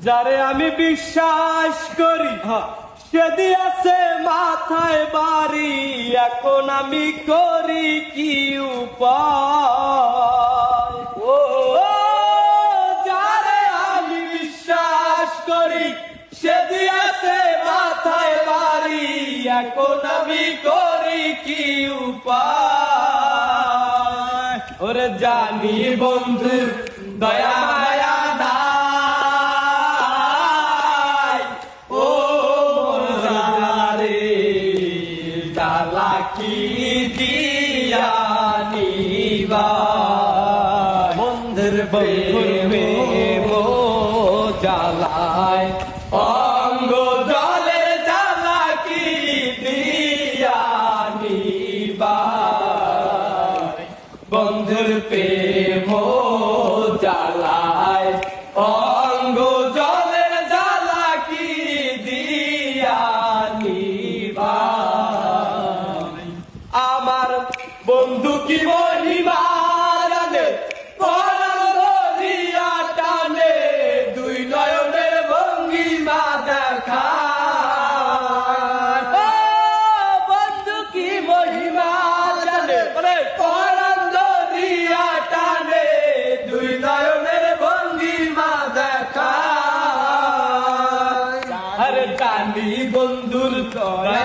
যারে আমি বিশ্বাস করি সে দিয়েছে মাথায় বাড়ি, এখন আমি করি কি উপায়? ও যারে আমি বিশ্বাস করি সে দিয়েছে মাথায় বাড়ি, এখন আমি করি কি উপায়? ওরে জানি বন্ধু দয়া মায়া নাই, ও মোরে চালাকি দিয়া নিবা বন্ধুর প্রেম জ্বালায় অঙ্গ জলের চালাকি দিয়া নিবা বন্ধুর প্রেম জ্বালায় অঙ্গ জলের জ্বালাকি দিয়া নিবা। আমার বন্ধু কি মহিমা জানে, পরাণ ধরিয়া টানে, দুই নয়নের ভঙ্গিমা দেখায়। বন্ধু কি মহিমা জানে, পরাণ ধরিয়া টানে, দুই নয়নের ভঙ্গিমা দেখায়। আরে টানি বন্ধুর দয়া